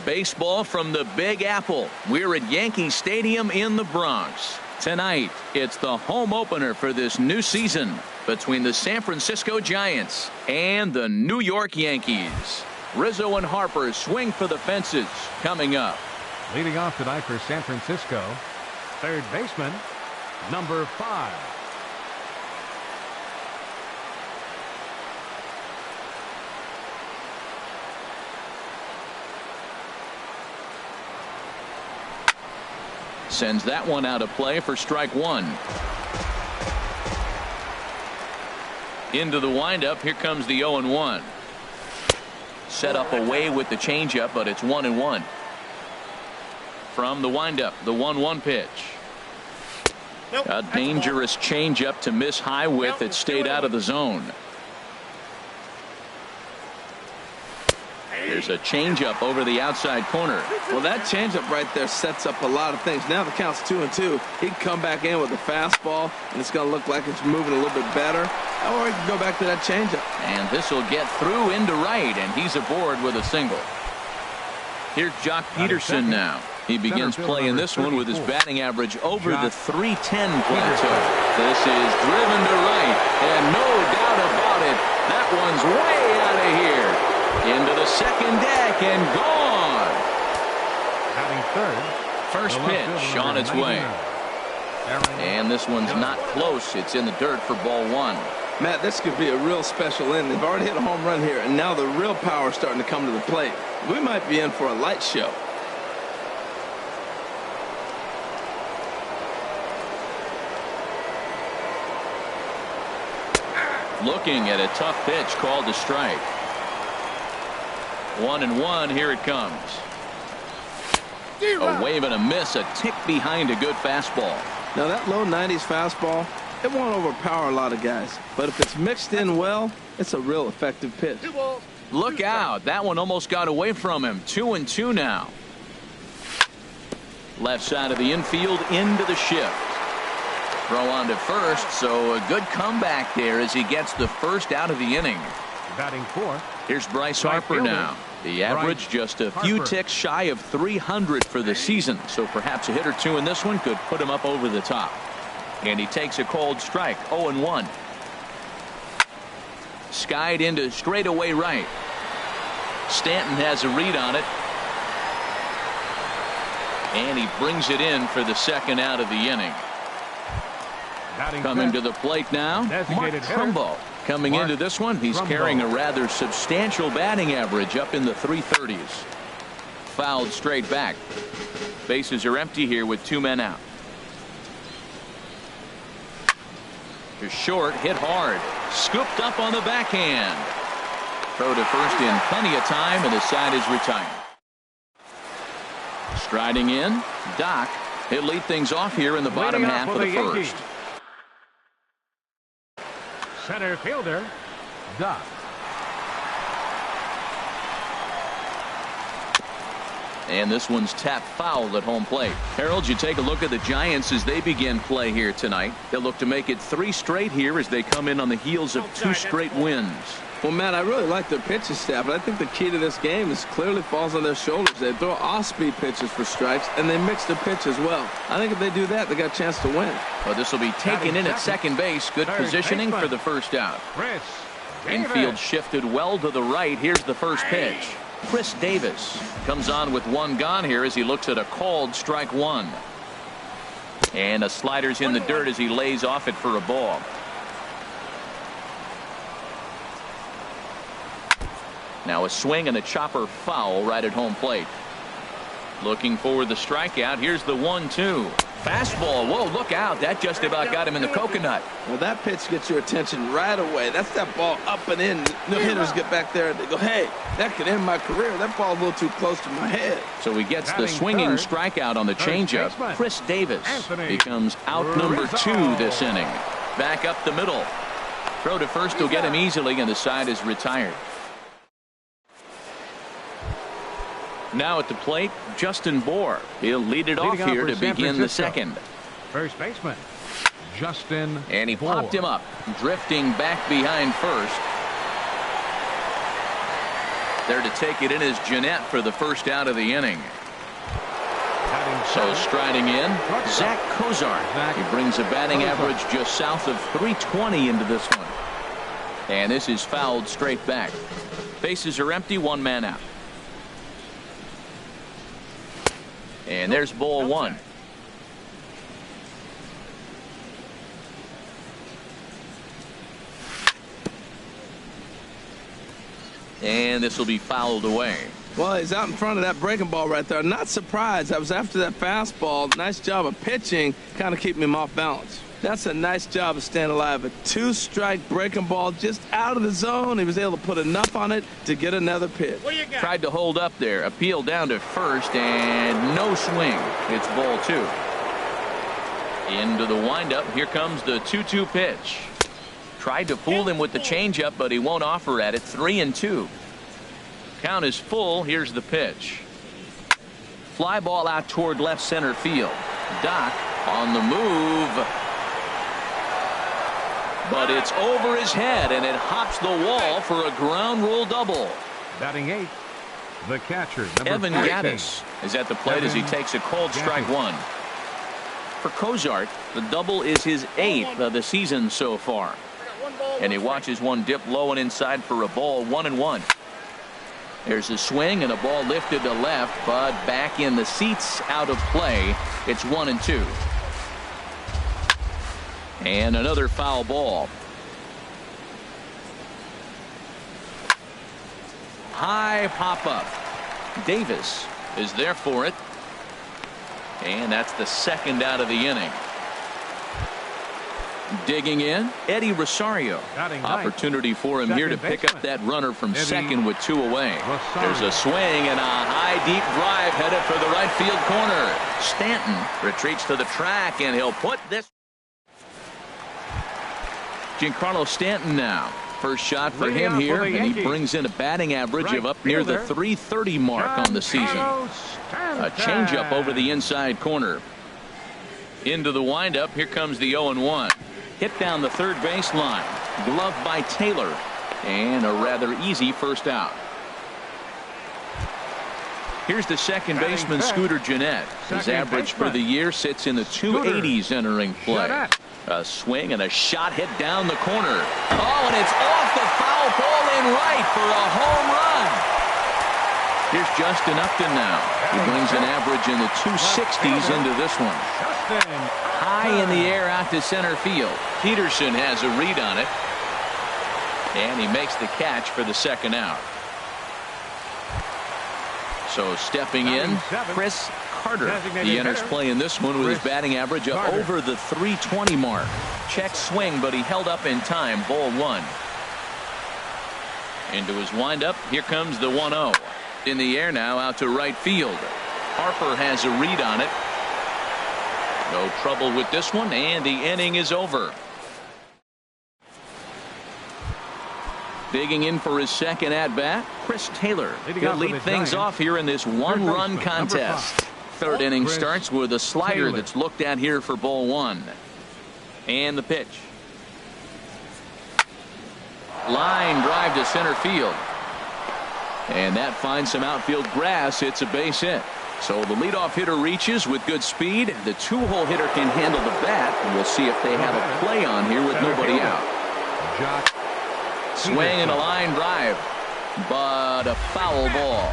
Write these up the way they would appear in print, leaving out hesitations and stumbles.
Baseball from the Big Apple. We're at Yankee Stadium in the Bronx. Tonight, it's the home opener for this new season between the San Francisco Giants and the New York Yankees. Rizzo and Harper swing for the fences coming up. Leading off tonight for San Francisco, third baseman, number 5. Sends that one out of play for strike one. Into the windup. Here comes the 0-1. Set up away with the changeup, but it's 1-1. From the windup, the 1-1 pitch. A dangerous changeup to miss high with. It stayed out of the zone. There's a changeup over the outside corner. Well, that changeup right there sets up a lot of things. Now the count's 2-2. He can come back in with a fastball, and it's going to look like it's moving a little bit better. Or he can go back to that changeup. And this will get through into right, and he's aboard with a single. Here's Jock Peterson now. He begins playing this one with his batting average over the .310 plateau. This is driven to right, and no doubt about it, that one's way out of here. Into the second deck and gone. Batting third. First pitch on its way. And this one's not close. It's in the dirt for ball one. Matt, this could be a real special inning. They've already hit a home run here, and now the real power is starting to come to the plate. We might be in for a light show. Looking at a tough pitch called a strike. 1-1. Here it comes. A wave and a miss, a tick behind a good fastball. Now that low 90s fastball, it won't overpower a lot of guys, but if it's mixed in well, it's a real effective pitch. Look out, that one almost got away from him. 2-2 now. Left side of the infield into the shift. Throw on to first, so a good comeback there as he gets the first out of the inning. Batting fourth. Here's Bryce Harper now. The average just a few ticks shy of 300 for the season, so perhaps a hit or two in this one could put him up over the top. And he takes a cold strike. 0-1. Skied into straightaway right. Stanton has a read on it. And he brings it in for the second out of the inning. Coming to the plate now, Mark Trumbo. Coming into this one, he's carrying a rather substantial batting average up in the 330s. Fouled straight back. Bases are empty here with 2 men out. To short, hit hard. Scooped up on the backhand. Throw to first in plenty of time, and the side is retired. Striding in, Doc. He'll lead things off here in the bottom half of the first. Center fielder, Doc. And this one's tapped foul at home plate. Harold, you take a look at the Giants as they begin play here tonight. They'll look to make it 3 straight here as they come in on the heels of 2 straight wins. Well, Matt, I really like their pitching staff, but I think the key to this game is clearly falls on their shoulders. They throw off-speed pitches for strikes, and they mix their pitch as well. I think if they do that, they got a chance to win. Well, this will be taken in at second base. Good positioning for the first out. Infield shifted well to the right. Here's the first pitch. Chris Davis comes on with 1 gone here as he looks at a called strike 1. And a slider's in the dirt as he lays off it for a ball. Now a swing and a chopper foul right at home plate. Looking for the strikeout. Here's the 1-2. Fastball. Whoa, look out. That just about got him in the coconut. Well, that pitch gets your attention right away. That's that ball up and in. No hitters get back there and they go, hey, that could end my career. That ball's a little too close to my head. So he gets the swinging strikeout on the changeup. Chris Davis becomes out number 2 this inning. Back up the middle. Throw to first will get him easily, and the side is retired. Now at the plate, Justin Bour. He'll lead it off here to begin the second. First baseman, Justin And he Bour. popped him up, drifting back behind first. There to take it in is Jeanette for the first out of the inning. So striding in, Zach Cozart. He brings a batting average just south of 320 into this one. And this is fouled straight back. Bases are empty, one man out. And there's ball one. And this will be fouled away. Well, he's out in front of that breaking ball right there. Not surprised. I was after that fastball. Nice job of pitching, kind of keeping him off balance. That's a nice job of staying alive. A two-strike breaking ball just out of the zone. He was able to put enough on it to get another pitch. Tried to hold up there. Appeal down to first, and no swing. It's ball two. Into the windup. Here comes the 2-2 pitch. Tried to fool him with the changeup, but he won't offer at it. 3-2. Count is full. Here's the pitch. Fly ball out toward left center field. Doc on the move. But it's over his head, and it hops the wall for a ground rule double. Batting eighth, the catcher, Evan Gaddis is at the plate as he takes a cold strike one. For Cozart, the double is his 8th of the season so far. And he watches one dip low and inside for a ball, 1-1. There's a swing and a ball lifted to left, but back in the seats, out of play. It's 1-2. And another foul ball. High pop up. Davis is there for it. And that's the second out of the inning. Digging in, Eddie Rosario. Opportunity for him here to pick up that runner from second with 2 away. There's a swing and a high deep drive headed for the right field corner. Stanton retreats to the track, and he'll put this. Giancarlo Stanton now. First shot for him here, and he brings in a batting average of up near the 330 mark on the season. A changeup over the inside corner. Into the windup. Here comes the 0-1. Hit down the third baseline. Gloved by Taylor. And a rather easy first out. Here's the second baseman, Scooter Gennett. His average for the year sits in the 280s entering play. A swing and a shot hit down the corner. Oh, and it's off the foul pole in right for a home run. Here's Justin Upton now. He brings an average in the 260s into this one. High in the air out to center field. Peterson has a read on it. And he makes the catch for the second out. So stepping in, Chris Carter. He enters play in this one with his batting average up over the 320 mark. Check swing, but he held up in time. Ball one. Into his windup. Here comes the 1-0. In the air now out to right field. Harper has a read on it. No trouble with this one, and the inning is over. Digging in for his second at-bat, Chris Taylor. He'll lead things off here in this one-run contest. Third inning starts with a slider that's looked at here for ball one. And the pitch. Line drive to center field. And that finds some outfield grass. It's a base hit. So the leadoff hitter reaches with good speed. The two-hole hitter can handle the bat. And we'll see if they have a play on here with nobody out. Swing and a line drive. But a foul ball.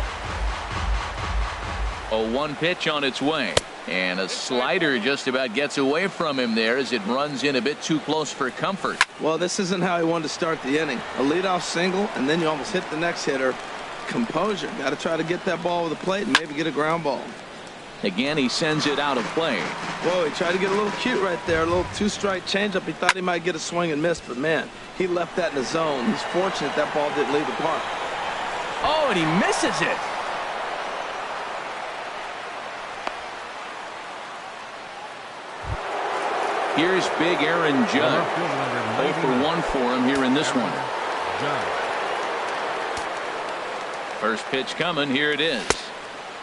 A 1 pitch on its way. And a slider just about gets away from him there as it runs in a bit too close for comfort. Well, this isn't how he wanted to start the inning. A leadoff single, and then you almost hit the next hitter. Composure. Got to try to get that ball with the plate and maybe get a ground ball. Again, he sends it out of play. Whoa, he tried to get a little cute right there. A little two-strike changeup. He thought he might get a swing and miss, but man, he left that in the zone. He's fortunate that ball didn't leave the park. Oh, and he misses it. Here's big Aaron Judge. 0 for 1 for him here in this one. First pitch coming. Here it is.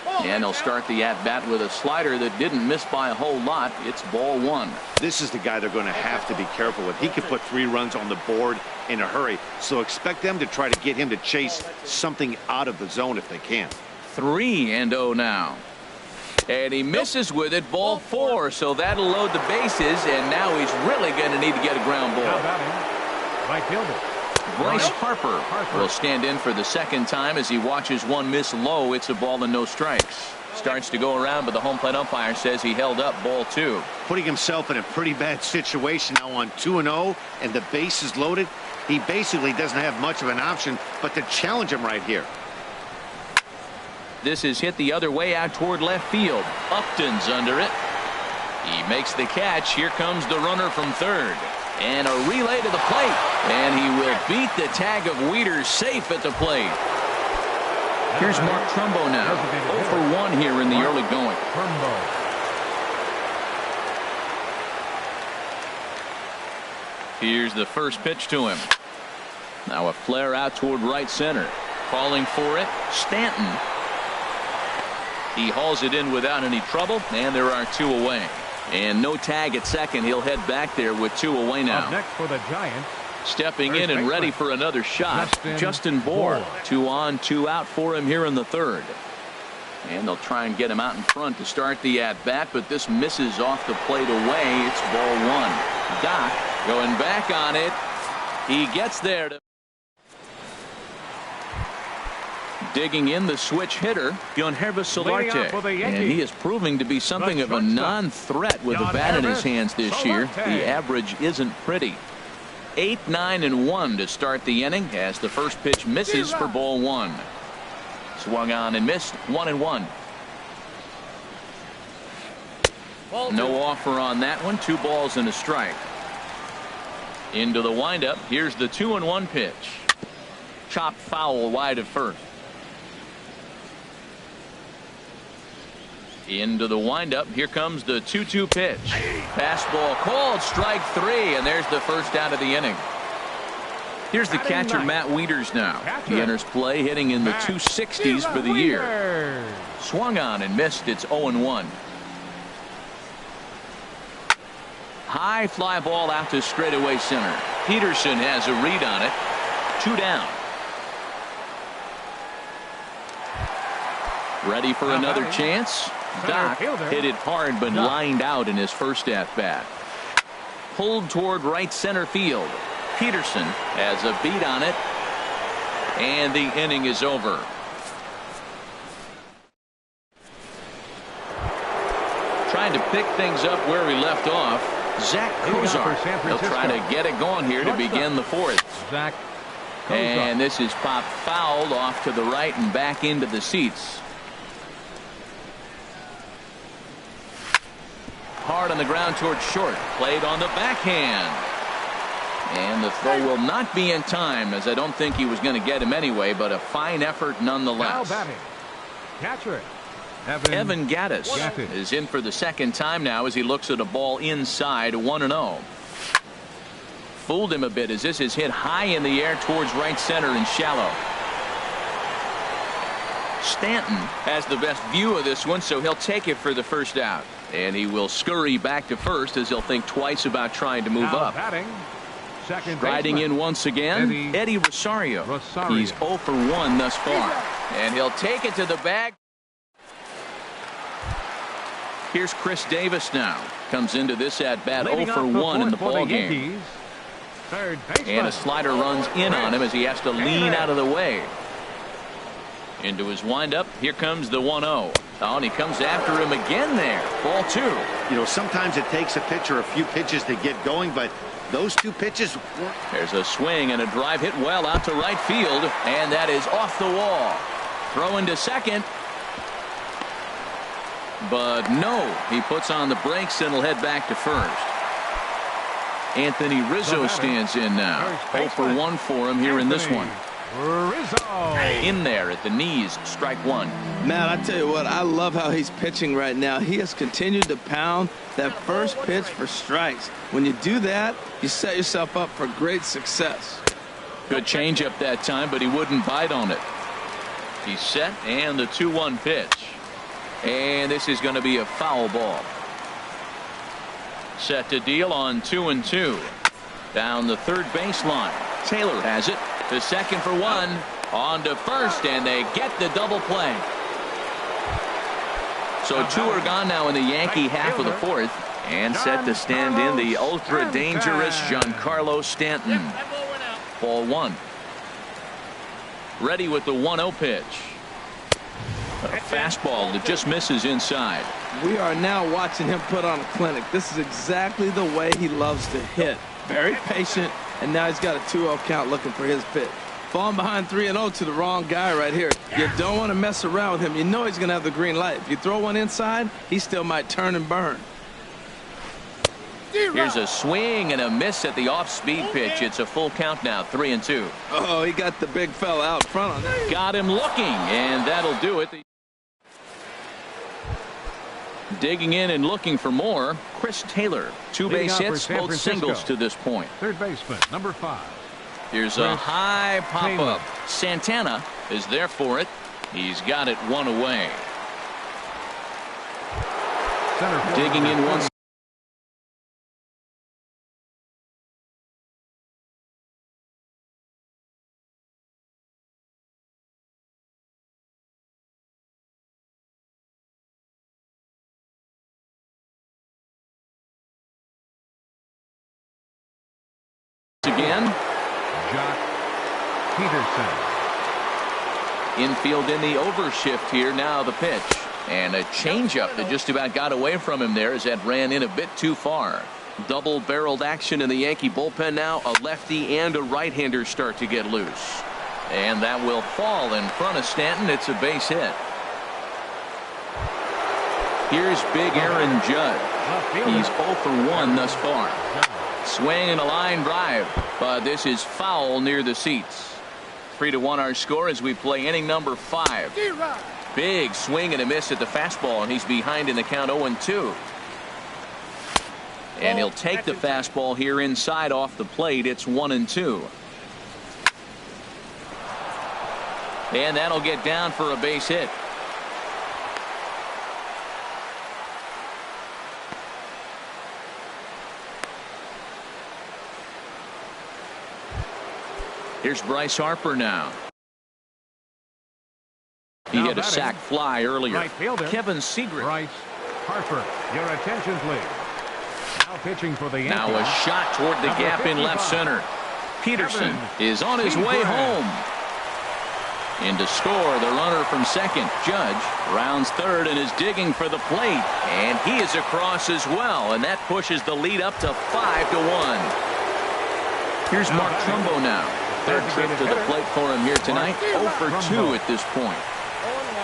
And he'll start the at-bat with a slider that didn't miss by a whole lot. It's ball one. This is the guy they're going to have to be careful with. He could put 3 runs on the board in a hurry, so expect them to try to get him to chase something out of the zone if they can. 3-0 now. And he misses with it, ball 4, so that'll load the bases, and now he's really going to need to get a ground ball. Right fielder Bryce Harper will stand in for the second time as he watches one miss low. It's a ball and no strikes. Starts to go around, but the home plate umpire says he held up, ball 2. Putting himself in a pretty bad situation now on 2-0, and the base is loaded. He basically doesn't have much of an option but to challenge him right here. This is hit the other way out toward left field. Upton's under it. He makes the catch. Here comes the runner from third. And a relay to the plate. And he will beat the tag of Wieters safe at the plate. Here's Mark Trumbo now. 0 for 1 here in the early going. Here's the first pitch to him. Now a flare out toward right center. Calling for it, Stanton. He hauls it in without any trouble, and there are 2 away. And no tag at second. He'll head back there with 2 away now. Up next for the Giants. Stepping in and ready for another shot, Justin Bour. 2 on, 2 out for him here in the third. And they'll try and get him out in front to start the at-bat, but this misses off the plate away. It's ball 1. Doc going back on it. He gets there to digging in the switch hitter, Yonhervis Solarte, and he is proving to be something of a non-threat with the bat in his hands this year. The average isn't pretty. 8, 9, and 1 to start the inning as the first pitch misses for ball 1. Swung on and missed, 1-1. No offer on that one. 2 balls and a strike. Into the windup. Here's the 2-1 pitch. Chopped foul wide of first. Into the windup. Here comes the 2-2 pitch. Fastball called, strike 3, and there's the first out of the inning. Here's the catcher, Matt Wieters now. He enters play hitting in the 260s for the year. Swung on and missed. It's 0-1. High fly ball out to straightaway center. Peterson has a read on it. 2 down. Ready for another chance. Doc hit it hard but lined out in his first at-bat. Pulled toward right center field. Peterson has a beat on it, and the inning is over. Trying to pick things up where we left off, Zach Kozar. He'll try to get it going here to begin the fourth. And this is popped fouled off to the right and back into the seats. Hard on the ground towards short. Played on the backhand. And the throw will not be in time, as I don't think he was going to get him anyway, but a fine effort nonetheless. Catcher Evan Gattis is in for the second time now as he looks at a ball inside. 1-0. Fooled him a bit as this is hit high in the air towards right center and shallow. Stanton has the best view of this one, so he'll take it for the first out. And he will scurry back to first as he'll think twice about trying to move up. Riding in once again, Eddie Rosario. He's 0 for 1 thus far. And he'll take it to the bag. Here's Chris Davis now. Comes into this at-bat 0 for 1 in the ballgame. And a slider runs in on him as he has to lean out of the way. Into his windup. Here comes the 1-0. Oh, and he comes after him again there. Ball 2. You know, sometimes it takes a pitcher a few pitches to get going, but those 2 pitches. There's a swing and a drive hit well out to right field, and that is off the wall. Throw into second. But no, he puts on the brakes and will head back to first. Anthony Rizzo stands in now. 0 for 1 for him here in this one. In there at the knees, strike 1. Man, I tell you what, I love how he's pitching right now. He has continued to pound that first pitch for strikes. When you do that, you set yourself up for great success. Good changeup that time, but he wouldn't bite on it. He's set, and the 2-1 pitch. And this is going to be a foul ball. Set to deal on 2-2. Down the third baseline. Taylor has it. The second for one. On to first, and they get the double play. So two are gone now in the Yankee half of the fourth. And set to stand in the ultra-dangerous Giancarlo Stanton. Ball one. Ready with the 1-0 pitch. A fastball that just misses inside. We are now watching him put on a clinic. This is exactly the way he loves to hit. Very patient, and now he's got a 2-0 count looking for his pitch. Falling behind 3-0 to the wrong guy right here. You don't want to mess around with him. You know he's going to have the green light. If you throw one inside, he still might turn and burn. Here's a swing and a miss at the off-speed pitch. It's a full count now, 3-2. Oh, he got the big fella out front on that. Got him looking, and that'll do it. Digging in and looking for more, Chris Taylor. Two base hits, both singles to this point. Third baseman, number 5. Here's a high pop-up. Santana is there for it. He's got it one away. Digging in once. Again. Jock Peterson. Infield in the overshift here. Now the pitch. And a changeup that just about got away from him there as that ran in a bit too far. Double-barreled action in the Yankee bullpen now. A lefty and a right-hander start to get loose. And that will fall in front of Stanton. It's a base hit. Here's big Aaron Judge. He's 0 for 1 thus far. Swing and a line drive, but this is foul near the seats. 3-1 our score as we play inning number 5. Big swing and a miss at the fastball, and he's behind in the count 0-2. And he'll take the fastball here inside off the plate. It's 1-2. And that'll get down for a base hit. Here's Bryce Harper now. He hit a sac fly earlier. Right fielder, Kevin Seagrave. Bryce Harper, your attention please. Now pitching for the Yankees. Now a shot toward the gap in left center. Peterson is on his way home. In to score the runner from second. Judge rounds third and is digging for the plate. And he is across as well. And that pushes the lead up to 5-1. Here's Mark Trumbo now. Third trip to the plate for him here tonight. 0 for 2 at this point.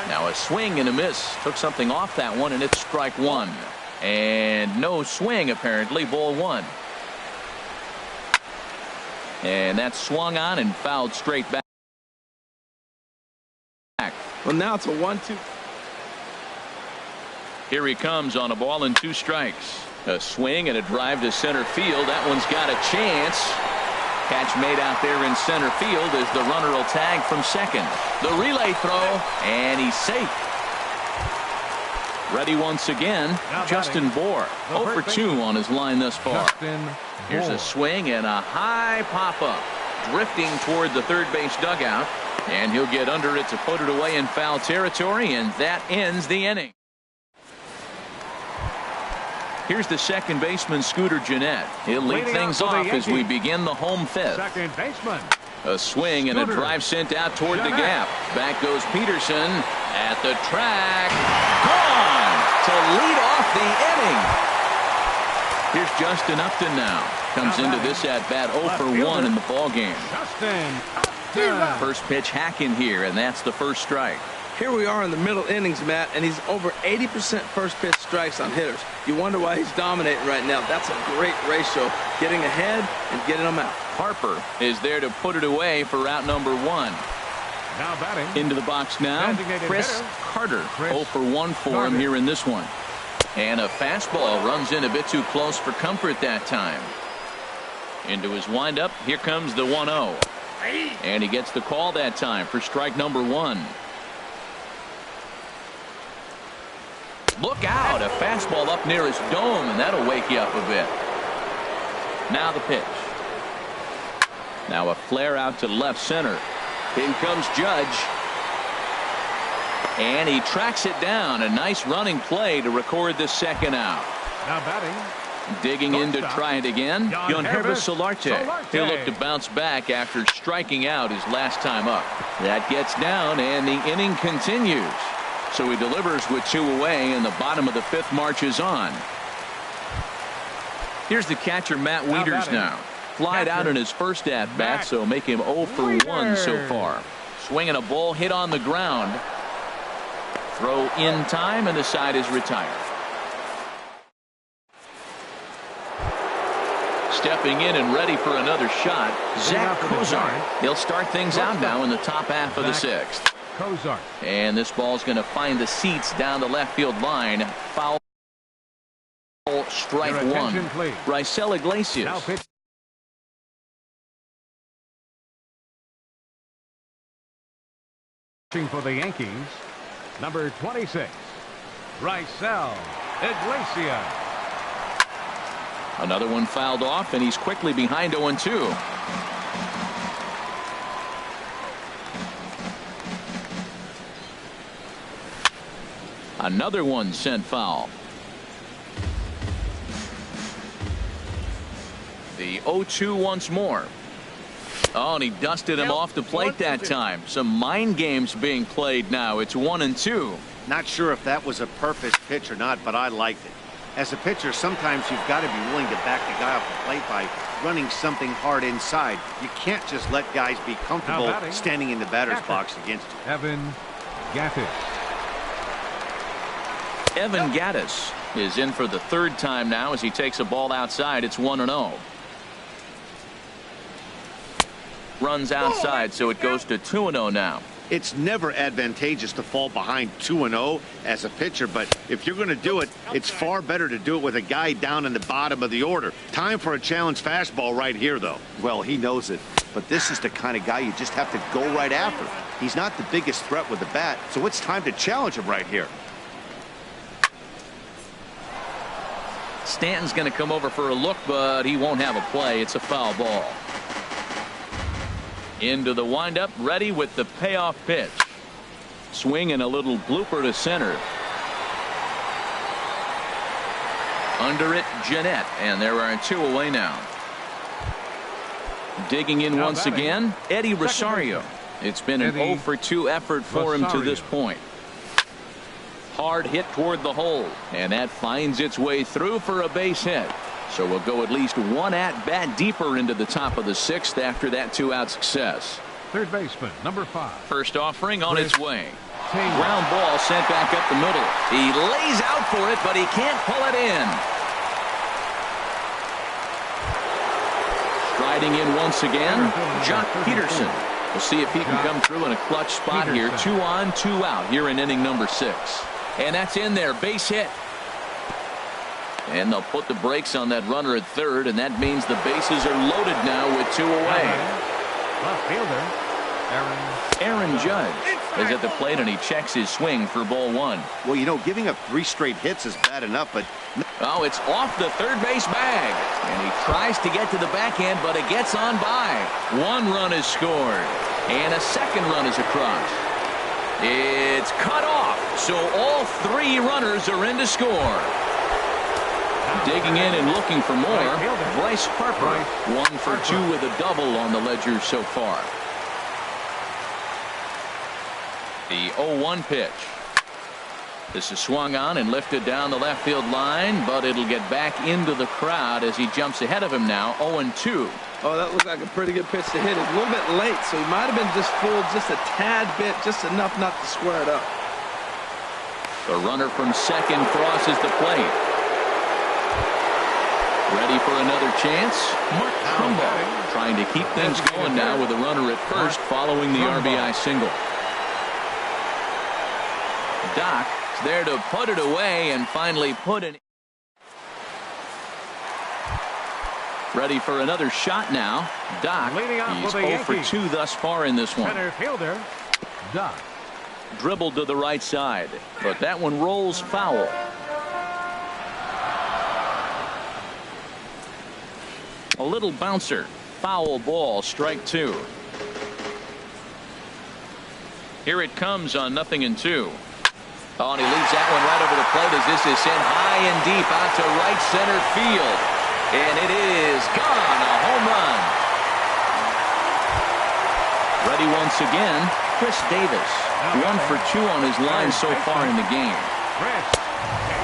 Now a swing and a miss. Took something off that one, and it's strike one. And no swing, apparently. Ball one. And that's swung on and fouled straight back. Well, now it's a 1-2. Here he comes on a ball and 2 strikes. A swing and a drive to center field. That one's got a chance. Catch made out there in center field as the runner will tag from second. The relay throw, and he's safe. Ready once again, Justin Bour. 0 for 2 on his line thus far. Here's a swing and a high pop-up. Drifting toward the third base dugout. And he'll get under it to put it away in foul territory, and that ends the inning. Here's the second baseman, Scooter Gennett. He'll lead things off as we begin the home fifth. Second baseman. A swing and a drive sent out toward the gap. Back goes Peterson at the track. Gone to lead off the inning. Here's Justin Upton now. Comes into this at-bat 0 for 1 in the ballgame. First pitch hacking here, and that's the first strike. Here we are in the middle innings, Matt, and he's over 80% first pitch strikes on hitters. You wonder why he's dominating right now. That's a great ratio, getting ahead and getting them out. Harper is there to put it away for out number 1. Now batting. Into the box now, Chris Carter. 0 for 1 for him here in this one. And a fastball runs in a bit too close for comfort that time. Into his windup, here comes the 1-0. And he gets the call that time for strike number 1. Look out, a fastball up near his dome, and that'll wake you up a bit. Now the pitch. Now a flare out to left center. In comes Judge. And he tracks it down. A nice running play to record the second out. Now batting. Digging in to try it again. Yonhervis Solarte. He'll look to bounce back after striking out his last time up. That gets down, and the inning continues. So he delivers with 2 away, and the bottom of the 5th marches on. Here's the catcher, Matt Wieters now. Flied out in his first at-bat, so make him 0 for 1 so far. Swinging a ball hit on the ground. Throw in time, and the side is retired. Stepping in and ready for another shot, Zach Cozart. He'll start things out now in the top half of the 6th. Cozart. And this ball's going to find the seats down the left field line. Foul, strike 1. Raisel Iglesias. Now pitch. For the Yankees, number 26, Raisel Iglesias. Another one fouled off, and he's quickly behind 0-2. Another one sent foul. The 0-2 once more. Oh, and he dusted him off the plate that time. Some mind games being played now. It's 1-2. Not sure if that was a perfect pitch or not, but I liked it. As a pitcher, sometimes you've got to be willing to back the guy off the plate by running something hard inside. You can't just let guys be comfortable standing in the batter's box against you. Evan Gattis. Evan Gattis is in for the 3rd time now as he takes a ball outside. It's 1-0. Runs outside, so it goes to 2-0 now. It's never advantageous to fall behind 2-0 as a pitcher, but if you're going to do it, it's far better to do it with a guy down in the bottom of the order. Time for a challenge fastball right here, though. Well, he knows it, but this is the kind of guy you just have to go right after. He's not the biggest threat with the bat, so it's time to challenge him right here. Stanton's going to come over for a look, but he won't have a play. It's a foul ball. Into the windup, ready with the payoff pitch. Swing and a little blooper to center. Under it, Jeanette, and there are 2 away now. Digging in once again, Eddie Rosario. It's been an 0 for 2 effort for him to this point. Hard hit toward the hole, and that finds its way through for a base hit. So we'll go at least 1 at-bat deeper into the top of the 6th after that 2-out success. Third baseman, number 5. First offering on its way. Ground ball sent back up the middle. He lays out for it, but he can't pull it in. Striding in once again, Jock Peterson. We'll see if he can come through in a clutch spot here. 2 on, 2 out here in inning number 6. And that's in there, base hit. And they'll put the brakes on that runner at 3rd, and that means the bases are loaded now with 2 away. Left fielder, Aaron Judge is at the plate, and he checks his swing for ball 1. Well, you know, giving up 3 straight hits is bad enough, but... Oh, it's off the third base bag, and he tries to get to the backhand, but it gets on by. 1 run is scored, and a 2nd run is across. It's cut off, so all 3 runners are in to score. Digging in and looking for more, Bryce Harper. 1 for 2 with a double on the ledger so far. The 0-1 pitch. This is swung on and lifted down the left field line, but it'll get back into the crowd as he jumps ahead of him now. 0-2. Oh, that looked like a pretty good pitch to hit. It was a little bit late, so he might have been just fooled just a tad bit, just enough not to square it up. The runner from second crosses the plate. Ready for another chance. Mark Trumbo trying to keep things going now with a runner at first following the RBI single. Doc is there to put it away and finally put it. Ready for another shot now. Doc, he's 0 for 2 thus far in this one. Center fielder, Doc. Dribbled to the right side, but that one rolls foul. A little bouncer. Foul ball, strike 2. Here it comes on 0-2. Oh, and he leaves that one right over the plate as this is sent high and deep out to right center field. And it is gone. A home run. Ready once again, Chris Davis. 1 for 2 on his line so far in the game.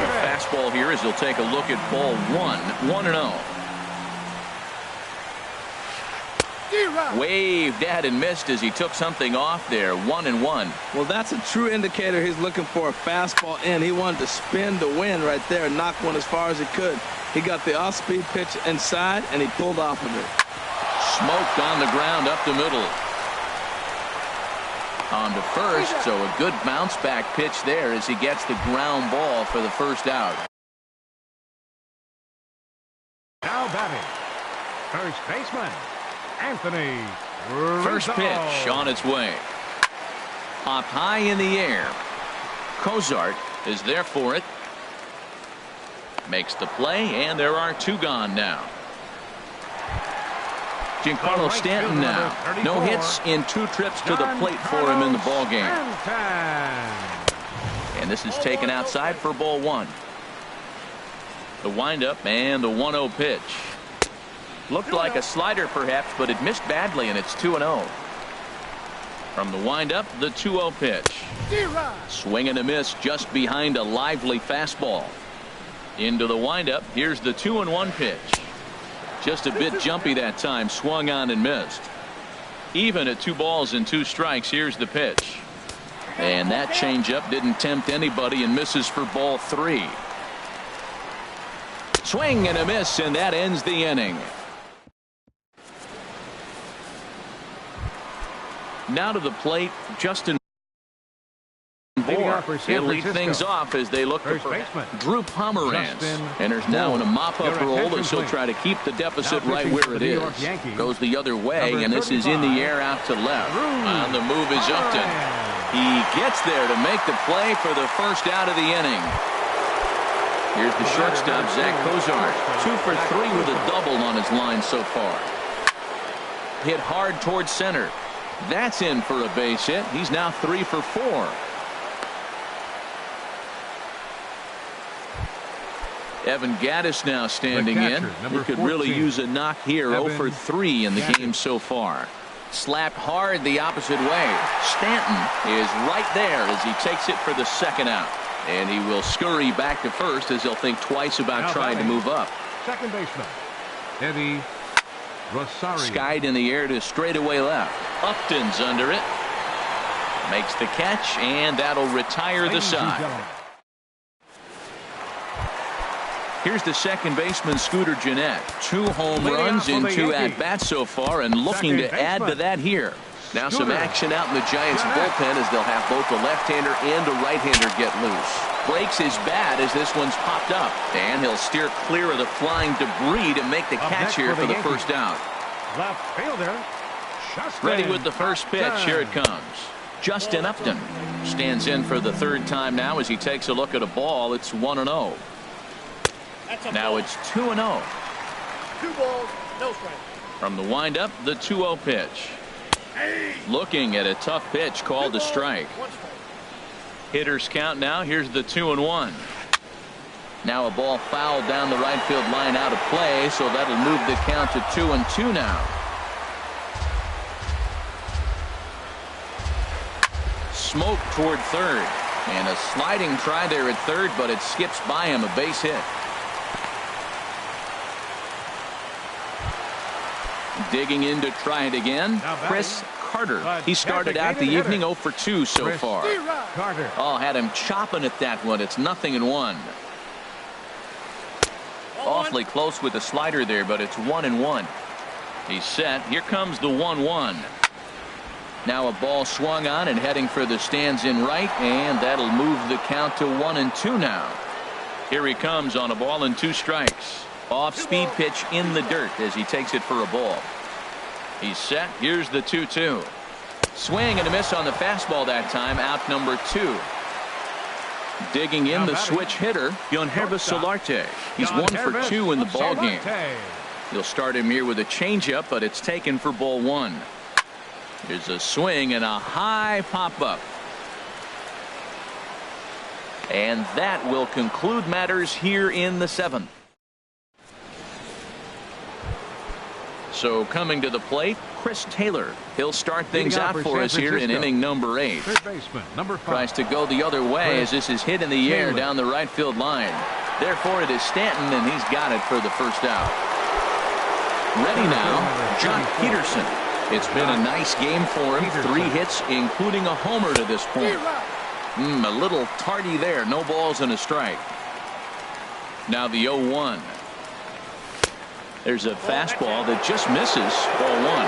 The fastball here as he'll take a look at ball 1. 1-0. Waved at and missed as he took something off there. 1-1. Well, that's a true indicator he's looking for a fastball in. He wanted to spin the wind right there and knock one as far as he could. He got the off-speed pitch inside, and he pulled off of it. Smoked on the ground up the middle. On to first, so a good bounce back pitch there as he gets the ground ball for the first out. Now batting, first baseman, Anthony First pitch on its way. Popped high in the air. Cozart is there for it. Makes the play, and there are 2 gone now. Giancarlo Stanton now. No hits in 2 trips to the plate for him in the ball game. And this is taken outside for ball 1. The windup and the 1-0 pitch. Looked like a slider perhaps, but it missed badly, and it's 2-0. From the windup, the 2-0 pitch. Swing and a miss just behind a lively fastball. Into the windup, here's the 2-1 pitch. Just a bit jumpy that time, swung on and missed. Even at 2 balls and 2 strikes, here's the pitch. And that changeup didn't tempt anybody and misses for ball 3. Swing and a miss, and that ends the inning. Now to the plate, Justin Bour. He'll lead things off as they look for Drew Pomeranz. Enters now in a mop-up role as he'll try to keep the deficit right where it is. Goes the other way, and this is in the air out to left. On the move is Upton. He gets there to make the play for the first out of the inning. Here's the shortstop, Zach Cozart. 2 for 3 with a double on his line so far. Hit hard towards center. That's in for a base hit. He's now 3 for 4. Evan Gattis now standing in. He could really use a knock here. 0 for 3 in the game so far. Slapped hard the opposite way. Stanton is right there as he takes it for the second out. And he will scurry back to first as he'll think twice about trying to move up. Second baseman, Eddie Rosario. Skied in the air to straightaway left. Upton's under it. Makes the catch, and that'll retire the side. Here's the second baseman, Scooter Gennett. 2 home runs in 2 at-bats so far, and looking to add to that here. Now some action out in the Giants bullpen as they'll have both a left-hander and a right-hander get loose. Breaks his bat as this one's popped up, and he'll steer clear of the flying debris to make the catch here for the first out. Left fielder, ready with the first pitch. Here it comes. Justin Upton stands in for the 3rd time now as he takes a look at a ball. It's 1-0. Now it's 2-0. 2 balls, no strikes. From the windup, the 2-0 pitch. Looking at a tough pitch called a strike. Hitters count now. Here's the 2-1. Now a ball fouled down the right field line out of play, so that'll move the count to 2-2 now. Smoke toward third, and a sliding try there at third, but it skips by him. A base hit. Digging in to try it again, Chris Carter. He started out the evening 0 for 2 so far. Oh, had him chopping at that one. It's 0-1. Awfully close with the slider there, but it's 1-1. He's set. Here comes the 1-1. Now a ball swung on and heading for the stands in right, and that'll move the count to 1-2 now. Here he comes on a ball and 2 strikes. Off-speed pitch in the dirt as he takes it for a ball. He's set. Here's the 2-2. Swing and a miss on the fastball that time. Out number 2. Digging in the switch hitter, Yonhervis Solarte. He's 1 for 2 in the ball game. He'll start him here with a changeup, but it's taken for ball one. Here's a swing and a high pop-up. And that will conclude matters here in the seventh. So coming to the plate, Chris Taylor. He'll start things out for us here in inning number 8. Third baseman, number 5. Tries to go the other way as this is hit in the air down the right field line. Therefore, it is Stanton, and he's got it for the first out. Ready now, Jock Peterson. It's been a nice game for him. 3 hits, including a homer to this point. A little tardy there. No balls and a strike. Now the 0-1. There's a fastball that just misses. Ball 1.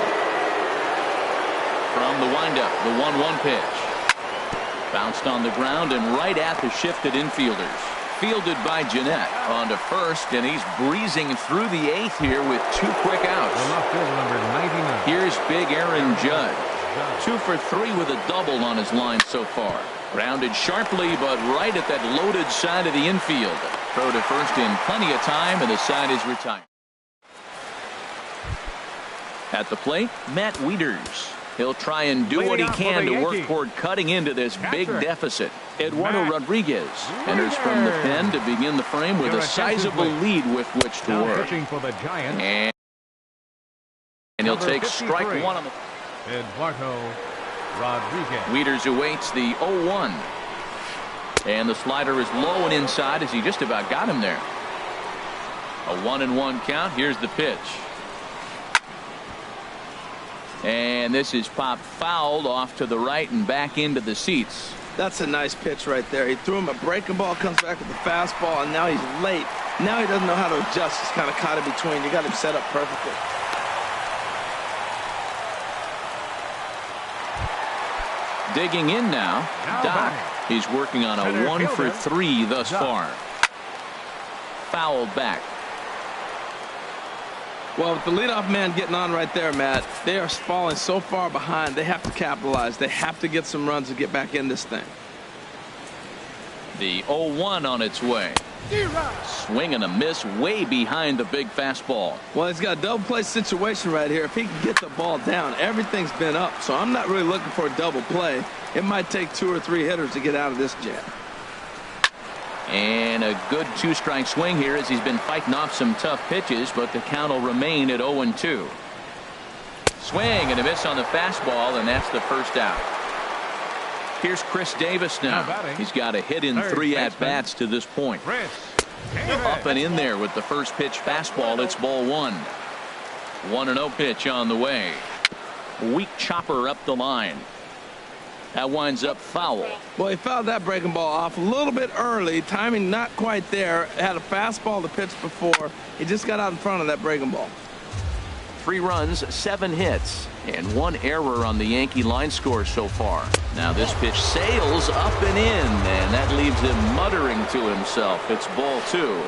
From the windup, the 1-1 pitch. Bounced on the ground and right at the shifted infielders. Fielded by Jeanette on to first, and he's breezing through the 8th here with 2 quick outs. Number 99. Here's big Aaron Judd. 2 for 3 with a double on his line so far. Grounded sharply, but right at that loaded side of the infield. Throw to first in plenty of time, and the side is retired. At the plate, Matt Wieters. He'll try and do what he can to work toward cutting into this big deficit. Eduardo Rodriguez enters from the pen to begin the frame with a sizable lead with which to work. And he'll take strike 1 on the... Eduardo Rodriguez. Wieters awaits the 0-1. And the slider is low and inside as he just about got him there. A 1-1 count. Here's the pitch. And this is popped fouled off to the right and back into the seats. That's a nice pitch right there. He threw him a breaking ball, comes back with the fastball, and now he's late. Now he doesn't know how to adjust. He's kind of caught in between. You got him set up perfectly. Digging in now, Doc. He's working on a 1 for 3 thus far. Fouled back. Well, with the leadoff man getting on right there, Matt, they are falling so far behind. They have to capitalize. They have to get some runs to get back in this thing. The 0-1 on its way. Swing and a miss way behind the big fastball. Well, he's got a double play situation right here. If he can get the ball down, everything's been up. So I'm not really looking for a double play. It might take 2 or 3 hitters to get out of this jam. And a good 2-strike swing here as he's been fighting off some tough pitches, but the count will remain at 0-2. Swing and a miss on the fastball, and that's the first out. Here's Chris Davis now. He's got a hit in 3 at-bats to this point. Up and in there with the first pitch fastball. It's ball 1. 1-0 pitch on the way. Weak chopper up the line. That winds up foul. Well, he fouled that breaking ball off a little bit early. Timing not quite there. Had a fastball to pitch before. He just got out in front of that breaking ball. 3 runs, 7 hits, and 1 error on the Yankee line score so far. Now this pitch sails up and in, and that leaves him muttering to himself. It's ball 2.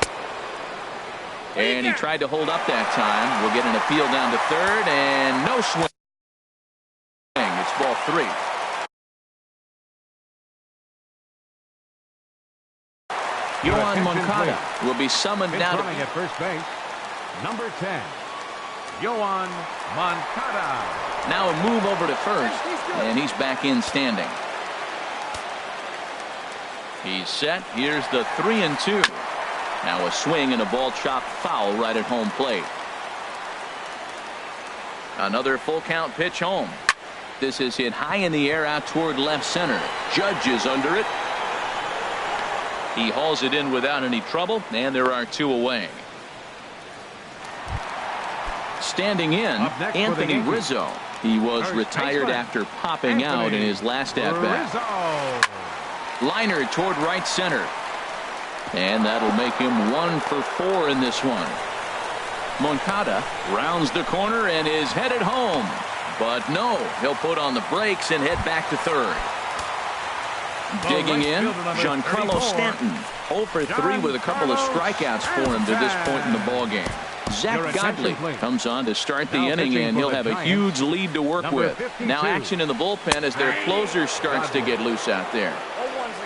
And he tried to hold up that time. We'll get an appeal down to third, and no swing. It's ball 3. Yohan Moncada will be summoned now to at first base. Number 10, Yohan Moncada. now a move over to first, and he's back in standing. He's set. Here's the 3-2. Now a swing and a ball chopped foul right at home plate. Another full count pitch home. This is hit high in the air out toward left center. Judge is under it. He hauls it in without any trouble, and there are 2 away. Standing in, Anthony Rizzo. He was retired after popping out in his last at-bat. Liner toward right center. And that'll make him 1 for 4 in this one. Moncada rounds the corner and is headed home. But no, he'll put on the brakes and head back to third. Digging in, Giancarlo Stanton. 0 for 3 with a couple of strikeouts for him to this point in the ballgame. Zach Godley comes on to start the inning, and he'll have a huge lead to work with. Now action in the bullpen as their closer starts to get loose out there.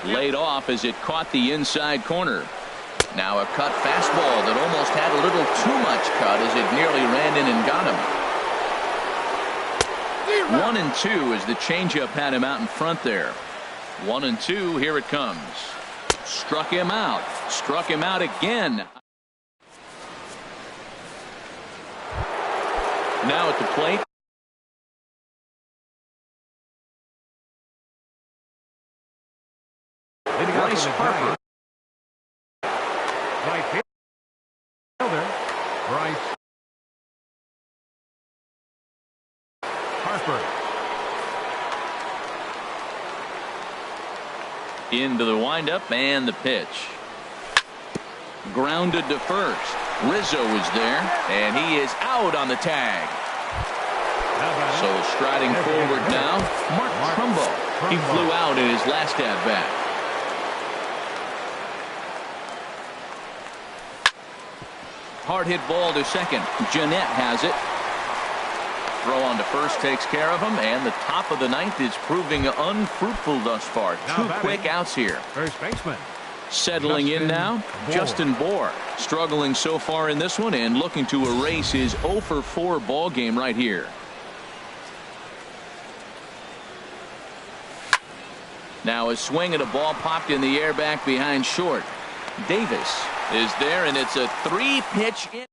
Laid off as it caught the inside corner. Now a cut fastball that almost had a little too much cut as it nearly ran in and got him. 1-2 as the changeup had him out in front there. 1-2, here it comes. Struck him out. Struck him out again. Now at the plate. Bryce Harper. Right fielder, Bryce Harper. Into the windup and the pitch. Grounded to first. Rizzo is there, and he is out on the tag. So striding forward now, Mark Trumbo. He flew out in his last at-bat. Hard hit ball to second. Jeanette has it. Throw on to first takes care of him, and the top of the ninth is proving unfruitful thus far. Two quick outs here. First baseman. Settling in now, Justin Bohr. Struggling so far in this one and looking to erase his 0-for-4 ball game right here. Now a swing and a ball popped in the air back behind short. Davis is there, and it's a 3-pitch in.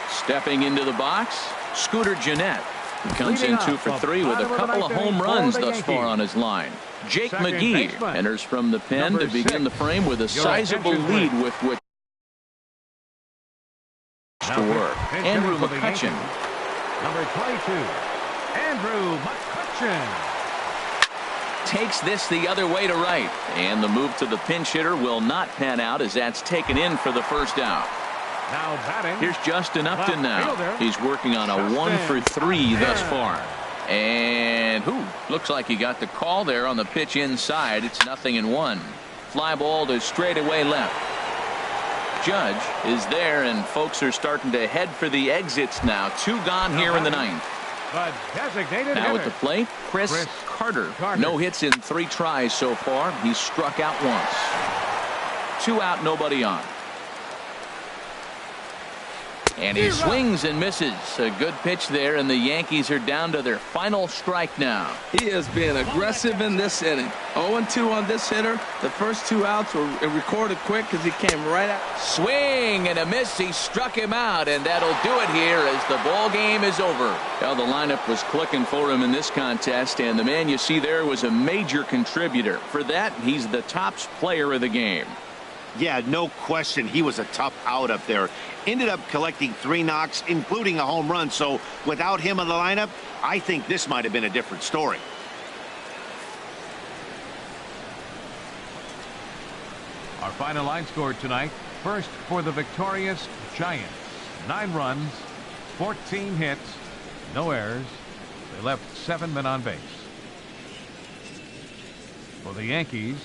Stepping into the box, Scooter Jeanette. He comes in 2 for 3 with a couple of home runs thus far on his line. Jake McGee enters from the pen to begin the frame with a sizable lead with which to work. Andrew McCutchen. Number 22, Andrew McCutchen. Takes this the other way to right, and the move to the pinch hitter will not pan out as that's taken in for the first out. Now batting. Here's Justin Upton now. He's working on a 1 for 3 thus far. And looks like he got the call there on the pitch inside. It's 0-1. Fly ball to straightaway left. Judge is there, and folks are starting to head for the exits now. 2 gone here in the ninth. Now at the plate, Chris Carter. No hits in 3 tries so far. He's struck out once. 2 out, nobody on. And he swings and misses. A good pitch there, and the Yankees are down to their final strike now. He is being aggressive in this inning. 0-2 on this hitter. The first 2 outs were recorded quick because he came right out. Swing and a miss. He struck him out, and that'll do it here as the ball game is over. Well, the lineup was clicking for him in this contest, and the man you see there was a major contributor. For that, he's the top player of the game. Yeah, no question. He was a tough out up there. Ended up collecting 3 knocks, including a home run. So without him in the lineup, I think this might have been a different story. Our final line score tonight. First for the victorious Giants. 9 runs, 14 hits, no errors. They left 7 men on base. For the Yankees,